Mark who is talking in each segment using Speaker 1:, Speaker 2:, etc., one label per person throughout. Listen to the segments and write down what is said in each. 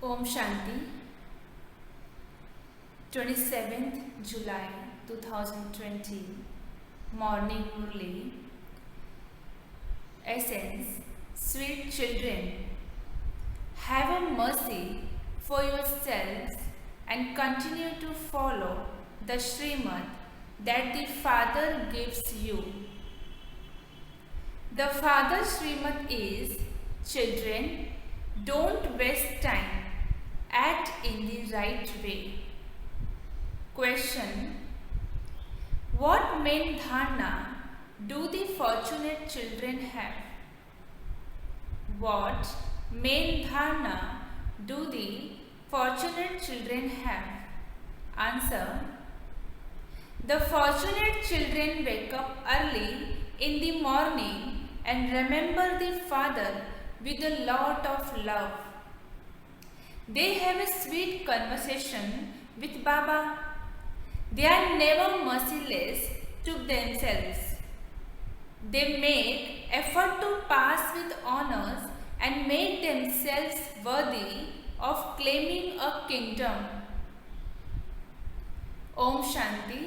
Speaker 1: Om Shanti, 27th July 2020, Morning Murli. Essence, sweet children, have a mercy for yourselves and continue to follow the Srimad that the Father gives you. The Father's Srimad is, children, don't waste time, act in the right way. Question: what main dharna do the fortunate children have? What main dharna do the fortunate children have? Answer: the fortunate children wake up early in the morning and remember the Father with a lot of love. They have a sweet conversation with Baba. They are never merciless to themselves. They make effort to pass with honors and make themselves worthy of claiming a kingdom. Om Shanti.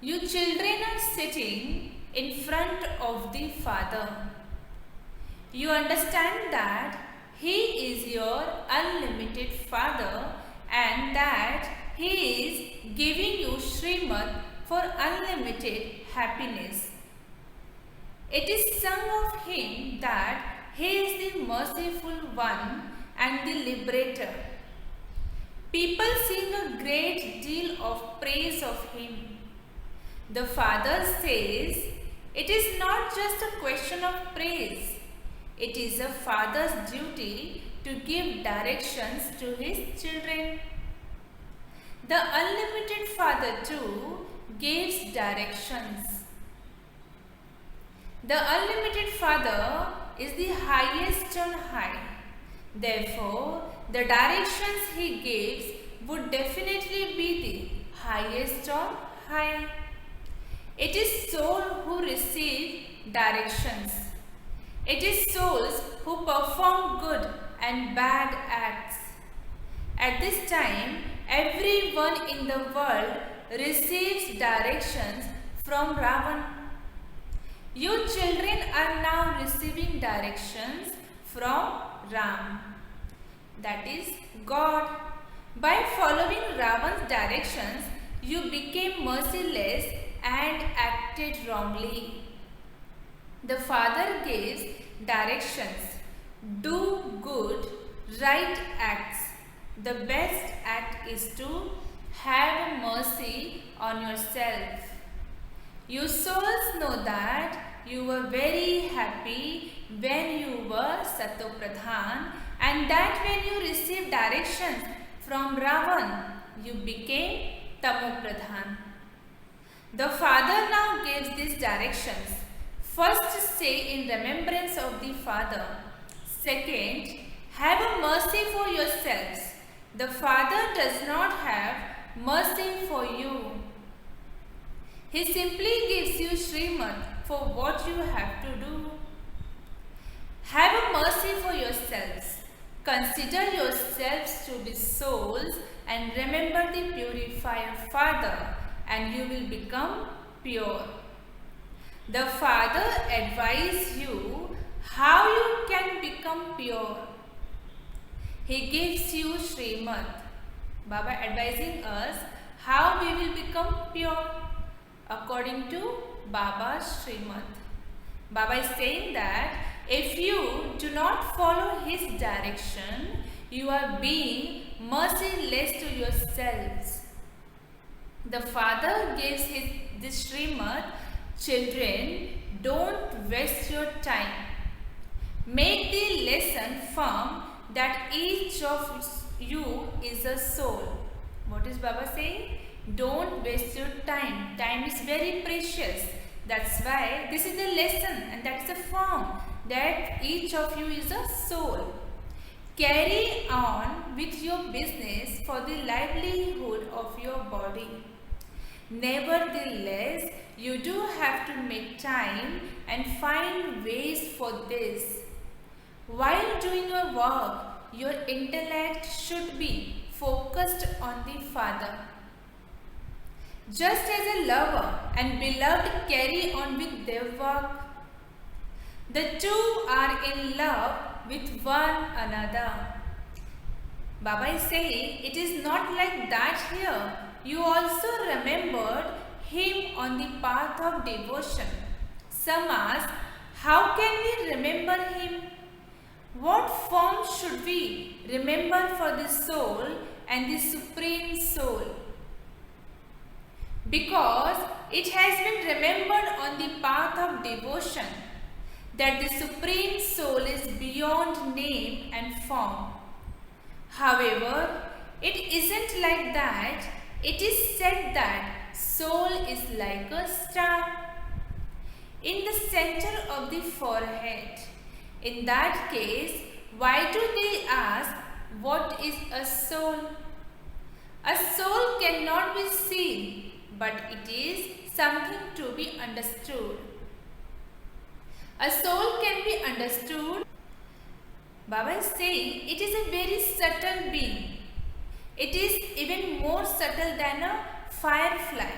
Speaker 1: You children are sitting in front of the Father. You understand that He is your unlimited Father and that He is giving you Srimad for unlimited happiness. It is sung of Him that He is the merciful one and the liberator. People sing a great deal of praise of Him. The Father says, it is not just a question of praise. It is a father's duty to give directions to his children. The unlimited Father too gives directions. The unlimited Father is the highest on high. Therefore, the directions He gives would definitely be the highest on high. It is soul who receive directions. It is souls who perform good and bad acts. At this time, everyone in the world receives directions from Ravan. You children are now receiving directions from Ram, that is God. By following Ravan's directions, you became merciless and acted wrongly. The Father gives directions. Do good, right acts. The best act is to have mercy on yourself. You souls know that you were very happy when you were Sato Pradhan and that when you received directions from Ravan, you became Tamo Pradhan. The Father now gives these directions. First, say in remembrance of the Father. Second, have a mercy for yourselves. The Father does not have mercy for you. He simply gives you Srimad for what you have to do. Have a mercy for yourselves. Consider yourselves to be souls and remember the purifier Father, and you will become pure. The Father advises you how you can become pure. He gives you Srimad. Baba advising us how we will become pure according to Baba's Srimad. Baba is saying that if you do not follow his direction, you are being merciless to yourselves. The Father gives this Srimad. Children, don't waste your time. Make the lesson firm that each of you is a soul. What is Baba saying? Don't waste your time. Time is very precious. That's why this is the lesson and that's the form that each of you is a soul. Carry on with your business for the livelihood of your body. Nevertheless, you do have to make time and find ways for this. While doing your work, your intellect should be focused on the Father. Just as a lover and beloved carry on with their work, the two are in love with one another. Baba is saying it is not like that here. You also remembered him on the path of devotion. Some ask, how can we remember him? What form should we remember for the soul and the Supreme Soul? Because it has been remembered on the path of devotion that the Supreme Soul is beyond name and form. However, it isn't like that. It is said that soul is like a star in the center of the forehead. In that case, why do they ask, what is a soul? A soul cannot be seen, but it is something to be understood. A soul can be understood. Baba is saying it is a very subtle being. It is even more subtle than a firefly.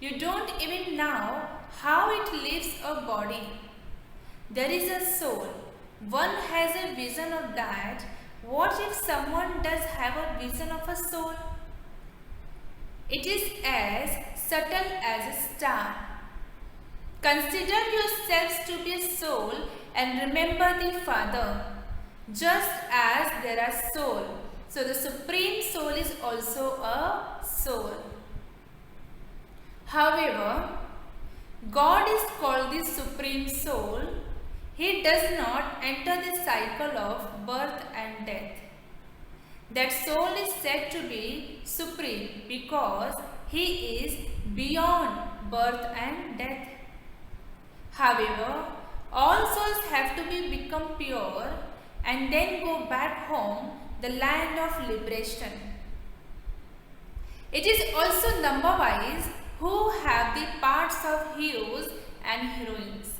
Speaker 1: You don't even know how it leaves a body. There is a soul. One has a vision of that. What if someone does have a vision of a soul? It is as subtle as a star. Consider yourselves to be a soul and remember the Father, just as there are souls. So the Supreme Soul is also a soul. However, God is called the Supreme Soul. He does not enter the cycle of birth and death. That soul is said to be supreme because he is beyond birth and death. However, all souls have to become pure and then go back home, the land of liberation. It is also number-wise who have the parts of heroes and heroines.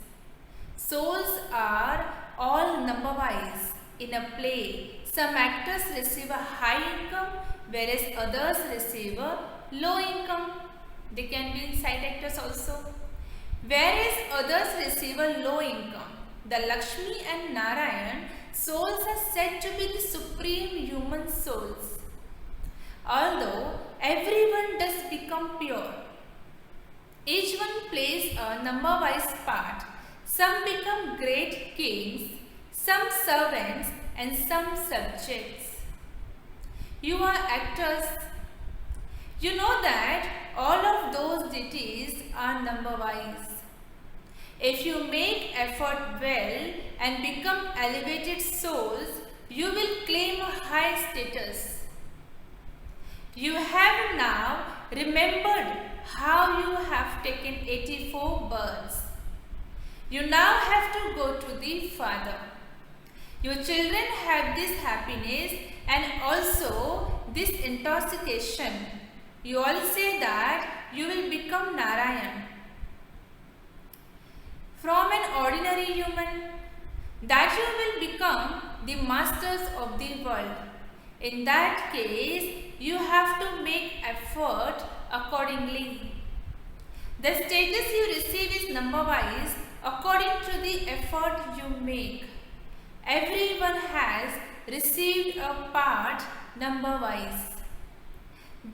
Speaker 1: Souls are all number-wise. In a play, some actors receive a high income whereas others receive a low income. They can be side actors also. Whereas others receive a low income. The Lakshmi and Narayan souls are said to be the supreme human souls. Although everyone does become pure, each one plays a number-wise part. Some become great kings, some servants, and some subjects. You are actors. You know that all of those deities are number-wise. If you make effort well and become elevated souls, you will claim a high status. You have now remembered how you have taken 84 births. You now have to go to the Father. Your children have this happiness and also this intoxication. You all say that you will become Narayan. From an ordinary human, that you will become the masters of the world. In that case, you have to make effort accordingly. The status you receive is number-wise according to the effort you make. Everyone has received a part number-wise.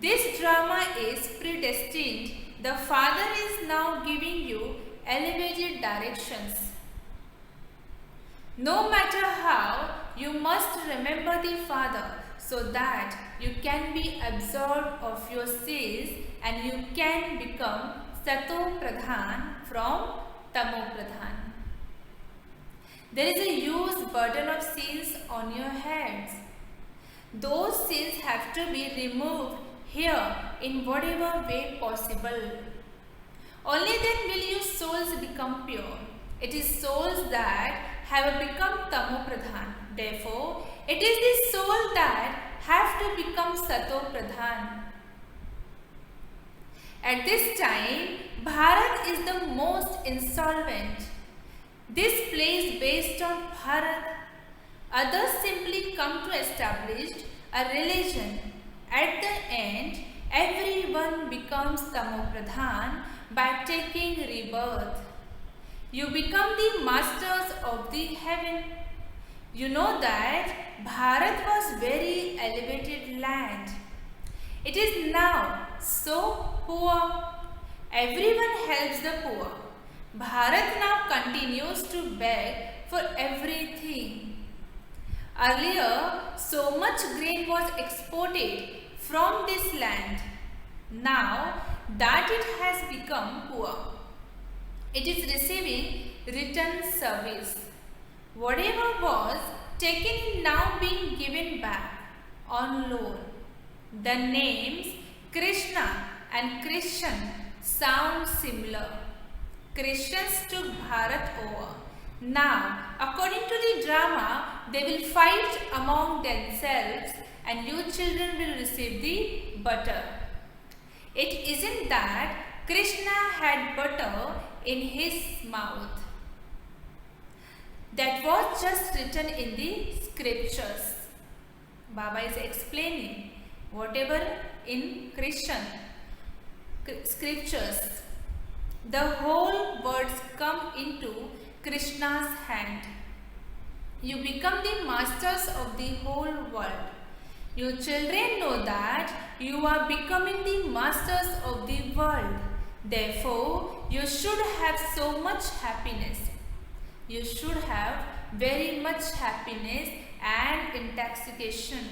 Speaker 1: This drama is predestined. The Father is now giving you elevated directions. No matter how, you must remember the Father so that you can be absolved of your sins and you can become Sato Pradhan from Tamo Pradhan. There is a huge burden of sins on your heads. Those sins have to be removed here in whatever way possible. Only then will your souls become pure. It is souls that have become Tamo Pradhan. Therefore, it is the soul that have to become Sato Pradhan. At this time, Bharat is the most insolvent. This place based on Bharat. Others simply come to establish a religion. At the end, everyone becomes Tamopradhan by taking rebirth. You become the masters of the heaven. You know that Bharat was very elevated land. It is now so poor. Everyone helps the poor. Bharat now continues to beg for everything. Earlier, so much grain was exported from this land. Now that it has become poor, it is receiving return service. Whatever was taken is now being given back on loan. The names Krishna and Christian sound similar. Christians took Bharat over. Now, according to the drama, they will fight among themselves and you children will receive the butter. It isn't that Krishna had butter in his mouth. That was just written in the scriptures. Baba is explaining whatever in Christian scriptures. The whole words come into Krishna's hand. You become the masters of the whole world. You children know that you are becoming the masters of the world. Therefore, you should have so much happiness. You should have very much happiness and intoxication.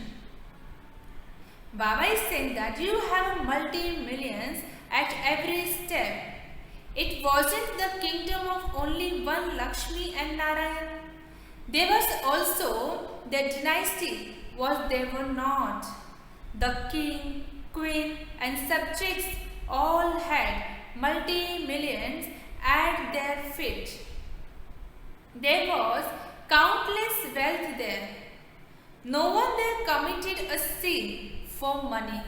Speaker 1: Baba is saying that you have multi-millions at every step. It wasn't the kingdom of only one Lakshmi and Narayan. There was also the dynasty was they were not. The king, queen and subjects all had multi-millions at their feet. There was countless wealth there. No one there committed a sin for money.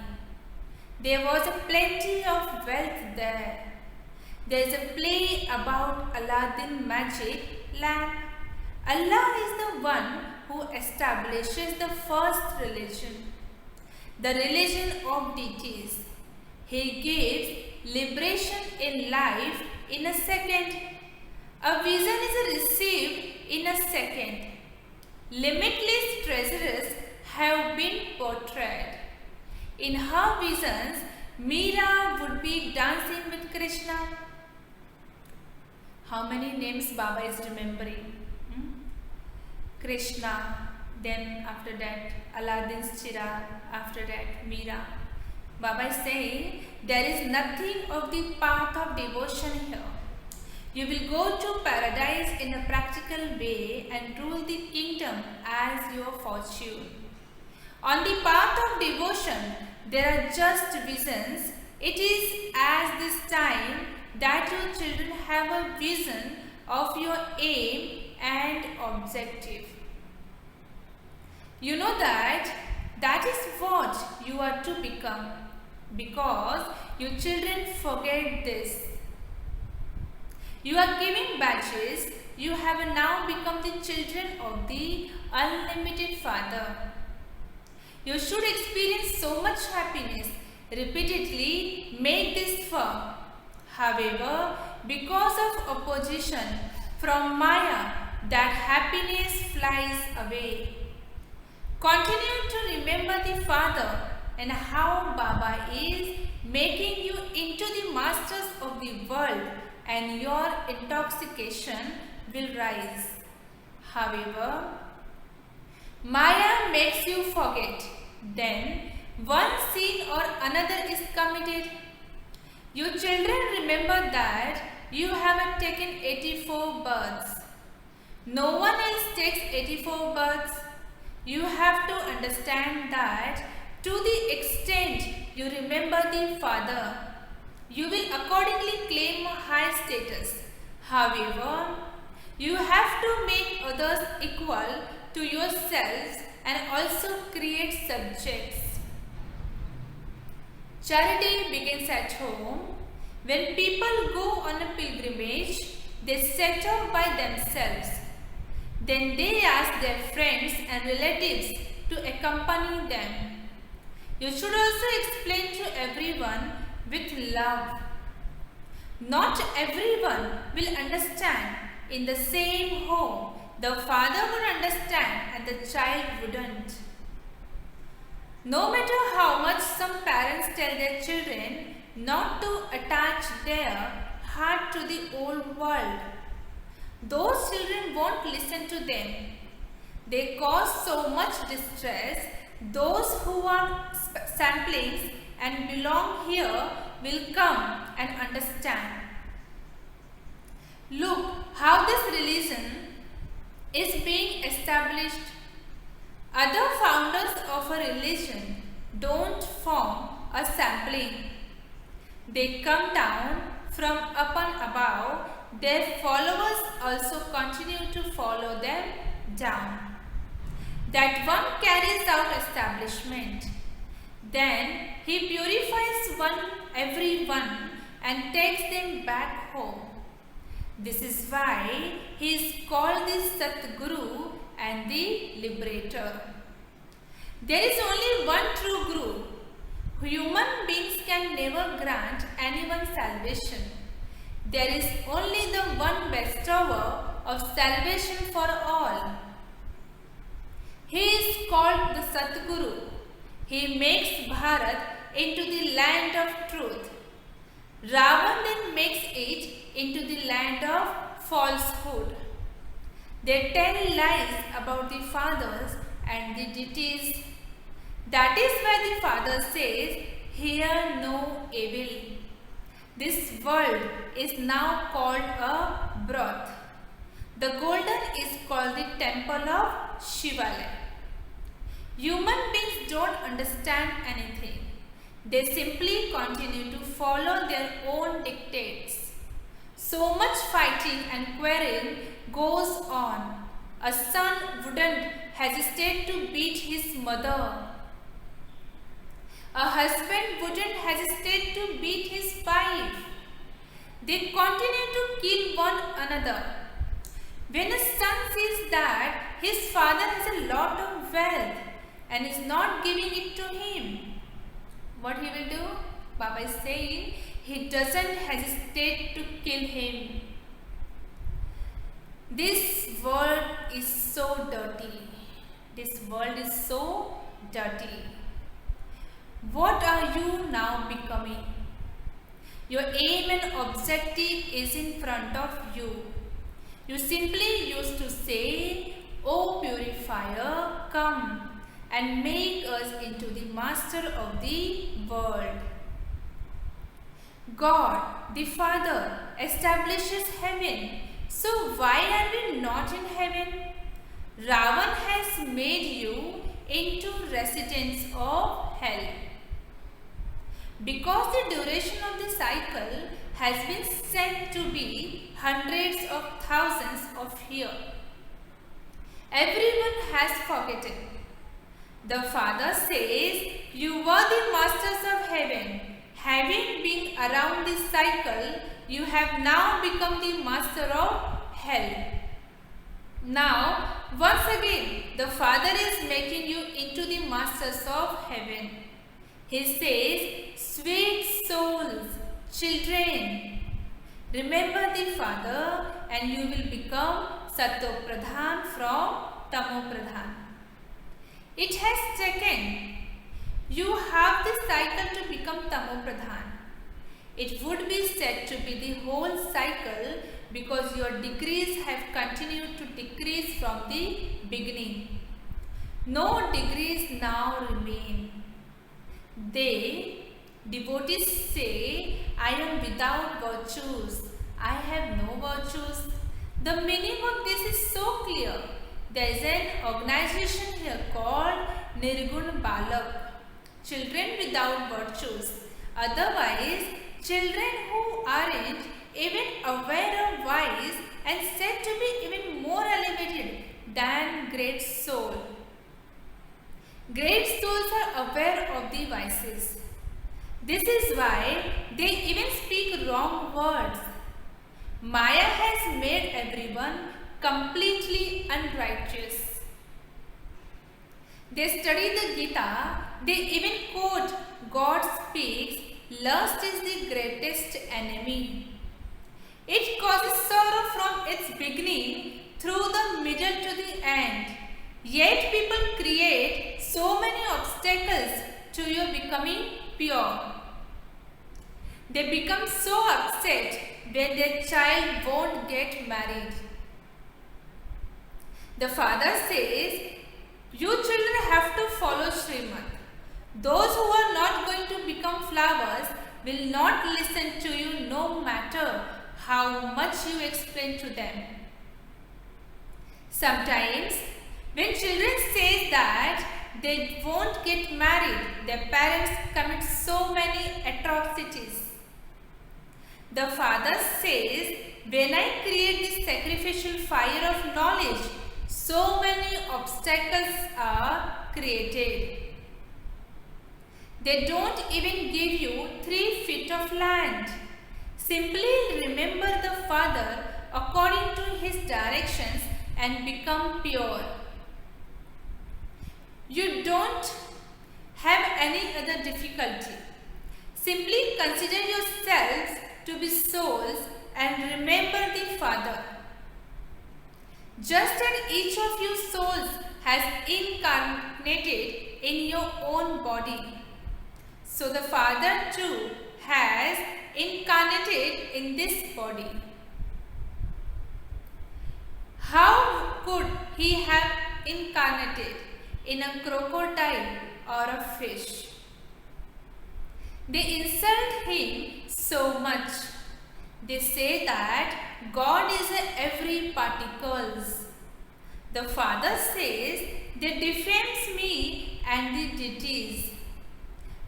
Speaker 1: There was a plenty of wealth there. There is a play about Aladdin magic lamp. Allah is the one who establishes the first religion, the religion of deities. He gives liberation in life in a second. A vision is received in a second. Limitless treasures have been portrayed. In her visions, Meera would be dancing with Krishna. How many names Baba is remembering? Krishna, then after that Aladdin's Chirag, after that Meera. Baba is saying there is nothing of the path of devotion here. You will go to paradise in a practical way and rule the kingdom as your fortune. On the path of devotion, there are just visions. It is as this time that your children have a vision of your aim and objective. You know that is what you are to become, because you children forget this. You are giving badges. You have now become the children of the unlimited Father. You should experience so much happiness. Repeatedly make this firm. However, because of opposition from Maya, that happiness flies away. Continue to remember the Father and how Baba is making you into the masters of the world, and your intoxication will rise. However, Maya makes you forget. Then one sin or another is committed. You children remember that you haven't taken 84 births. No one else takes 84 births. You have to understand that to the extent you remember the Father, you will accordingly claim a high status. However, you have to make others equal to yourselves and also create subjects. Charity begins at home. When people go on a pilgrimage, they set off by themselves. Then they ask their friends and relatives to accompany them. You should also explain to everyone with love. Not everyone will understand. In the same home, the father would understand and the child wouldn't. No matter how much some parents tell their children not to attach their heart to the old world, those children won't listen to them. They cause so much distress. Those who are samplings and belong here will come and understand. Look how this religion is being established. Other founders of a religion don't form a sampling. They come down from up and above. Their followers also continue to follow them down. That one carries out establishment. Then he purifies everyone and takes them back home. This is why he is called the Satguru and the Liberator. There is only one true Guru. Human beings can never grant anyone salvation. There is only the one bestower of salvation for all. He is called the Satguru. He makes Bharat into the land of truth. Ravan then makes it into the land of falsehood. They tell lies about the fathers and the deities. That is why the Father says, "Hear no evil." This world is now called a broth. The golden is called the temple of Shivalaya. Human beings don't understand anything. They simply continue to follow their own dictates. So much fighting and quarreling goes on. A son wouldn't hesitate to beat his mother. A husband wouldn't hesitate to beat his wife. They continue to kill one another. When a son sees that his father has a lot of wealth and is not giving it to him, what he will do? Baba is saying he doesn't hesitate to kill him. This world is so dirty. This world is so dirty. What are you now becoming? Your aim and objective is in front of you. You simply used to say, "O purifier, come and make us into the master of the world." God, the Father, establishes heaven. So why are we not in heaven? Ravan has made you into residents of hell. Because the duration of the cycle has been said to be hundreds of thousands of years, everyone has forgotten. The Father says, "You were the masters of heaven. Having been around this cycle, you have now become the master of hell." Now, once again, the Father is making you into the masters of heaven. He says, "Sweet souls, children, remember the Father and you will become Sato Pradhan from Tamo Pradhan." It has taken you half the cycle to become Tamo Pradhan. It would be said to be the whole cycle because your degrees have continued to decrease from the beginning. No degrees now remain. Devotees say, "I am without virtues. I have no virtues." The meaning of this is so clear. There is an organization here called Nirgun Balak, children without virtues. Otherwise, children who aren't even aware of vice and said to be even more elevated than great soul. Great souls are aware of the vices. This is why they even speak wrong words. Maya has has made everyone completely unrighteous. They study the Gita, they even quote, God speaks, lust is the greatest enemy. It causes sorrow from its beginning through the middle to the end. Yet people create so many obstacles to your becoming pure. They become so upset when their child won't get married. The father says, you children have to follow Srimad. Those who are not going to become flowers will not listen to you no matter how much you explain to them. Sometimes, when children say that they won't get married, their parents commit so many atrocities. The father says, when I create this sacrificial fire of knowledge, so many obstacles are created. They don't even give you 3 feet of land. Simply remember the Father according to His directions and become pure. You don't have any other difficulty. Simply consider yourselves to be souls and remember the Father. Just as each of you souls has incarnated in your own body, so the Father too has incarnated in this body. How could He have incarnated in a crocodile or a fish? They insult Him so much. They say that God is every particles. The Father says they defames me and the deities.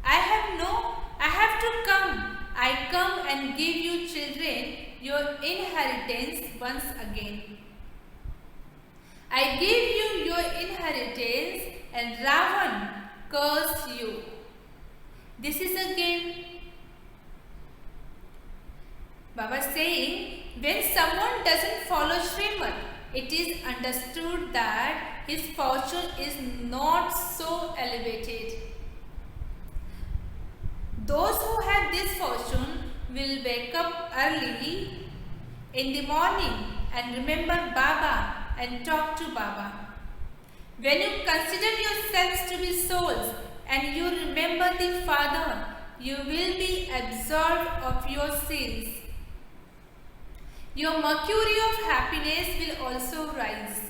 Speaker 1: I have to come. I come and give you children your inheritance once again. I give you your inheritance and Ravan curse you. This is again Baba saying, when someone doesn't follow Srimad, it is understood that his fortune is not so elevated. Those who have this fortune will wake up early in the morning and remember Baba and talk to Baba. When you consider yourselves to be souls and you remember the Father, you will be absolved of your sins. Your mercury of happiness will also rise.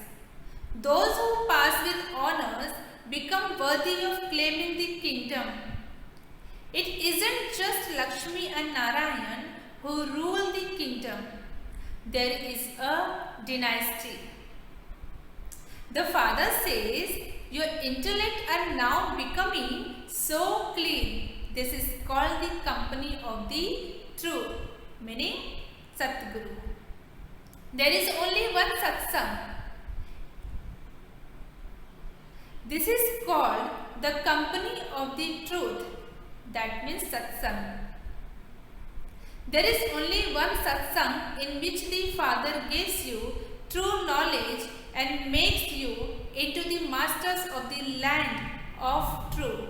Speaker 1: Those who pass with honors become worthy of claiming the kingdom. It isn't just Lakshmi and Narayan who rule the kingdom. There is a dynasty. The Father says, your intellect are now becoming so clean. This is called the company of the truth, meaning Satguru. There is only one satsang. This is called the company of the truth. That means satsang. There is only one satsang in which the Father gives you true knowledge and makes you into the masters of the land of truth.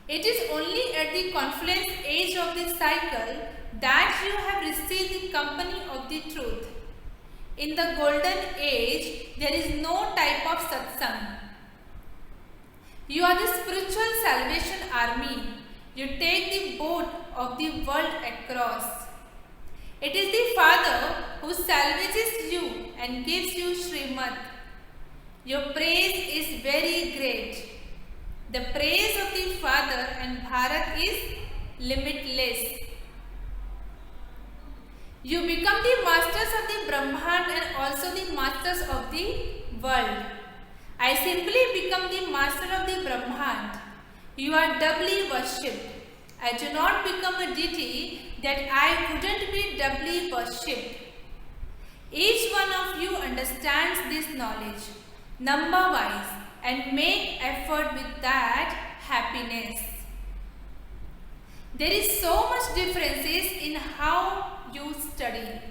Speaker 1: It is only at the confluence age of the cycle that you have received the company of the truth. In the golden age, there is no type of satsang. You are the spiritual salvation army. You take the boat of the world across. It is the Father who salvages you and gives you Srimad. Your praise is very great. The praise of the Father and Bharat is limitless. You become the masters of the Brahman and also the masters of the world. I simply become the master of the Brahman. You are doubly worshipped. I do not become a deity that I wouldn't be doubly worshipped. Each one of you understands this knowledge, number-wise, and make effort with that happiness. There is so much differences in how you study.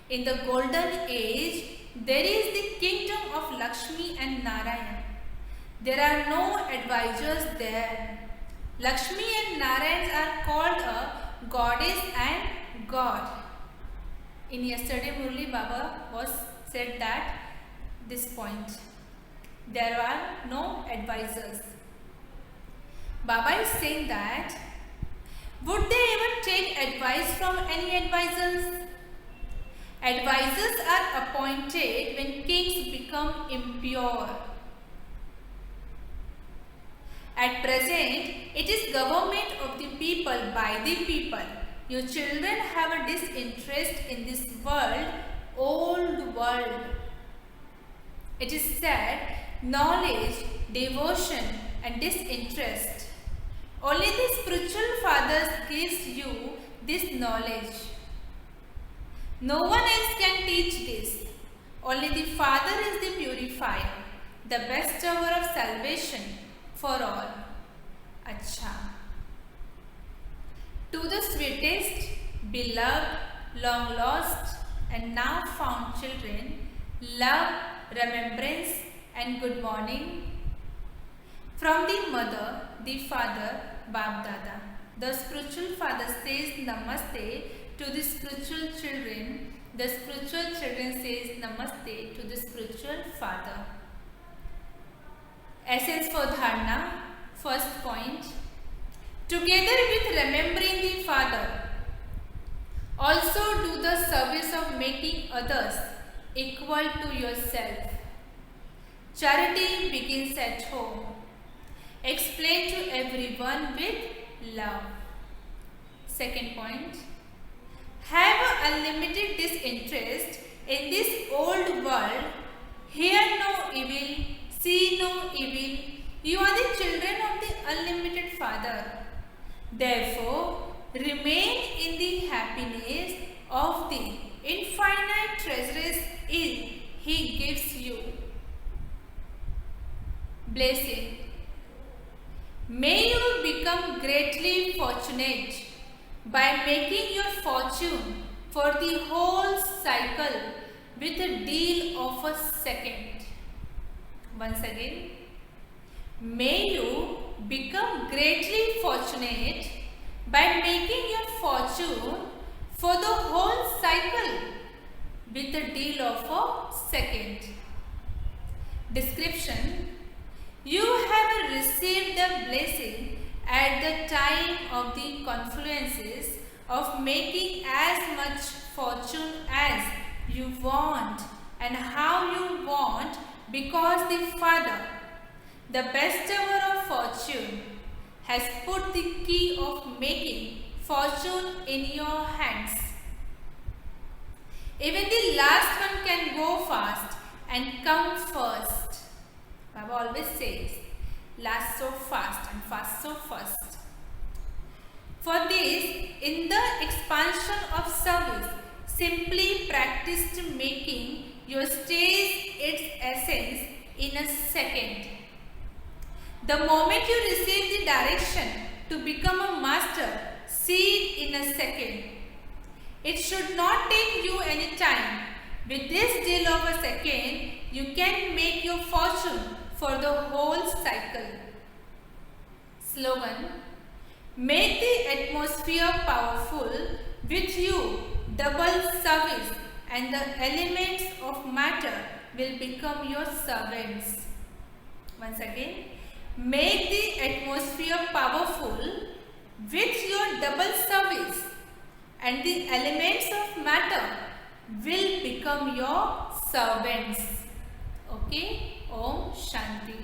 Speaker 1: In the golden age, there is the kingdom of Lakshmi and Narayan. There are no advisors there. Lakshmi and Narayan are called a goddess and god. In yesterday Murli Baba was said that this point. There are no advisors. Baba is saying that would they ever take advice from any advisors? Advisors are appointed when kings become impure. At present, it is government of the people by the people. Your children have a disinterest in this world, old world. It is said, knowledge, devotion and disinterest. Only the spiritual fathers gives you this knowledge. No one else can teach this. Only the Father is the purifier, the bestower of salvation for all. Acha. To the sweetest, beloved, long lost and now found children, love, remembrance and good morning. From the mother, the father, Bab Dada. The spiritual father says Namaste to the spiritual children. The spiritual children says Namaste to the spiritual father. Essence for Dharana. First point. Together with remembering the Father, also do the service of making others equal to yourself. Charity begins at home. Explain to everyone with love. Second point. Have unlimited disinterest in this old world. Hear no evil, see no evil. You are the children of the unlimited Father. Therefore, remain in the happiness of the infinite treasures He gives you. Blessing. May you become greatly fortunate by making your fortune for the whole cycle with a deal of a second. Once again. May you become greatly fortunate by making your fortune for the whole cycle with a deal of a second. Description. You have received the blessing at the time of the confluences of making as much fortune as you want and how you want, because the Father, the bestower of fortune, has put the key of making fortune in your hands. Even the last one can go fast and come first. Baba always says, last so fast and fast so first. For this, in the expansion of service, simply practice making your stage its essence in a second. The moment you receive the direction to become a master, see it in a second. It should not take you any time. With this deal of a second, you can make your fortune for the whole cycle. Slogan. Make the atmosphere powerful with you. Double service and the elements of matter will become your servants. Once again. Make the atmosphere powerful with your double service and the elements of matter will become your servants. Okay? Om Shanti.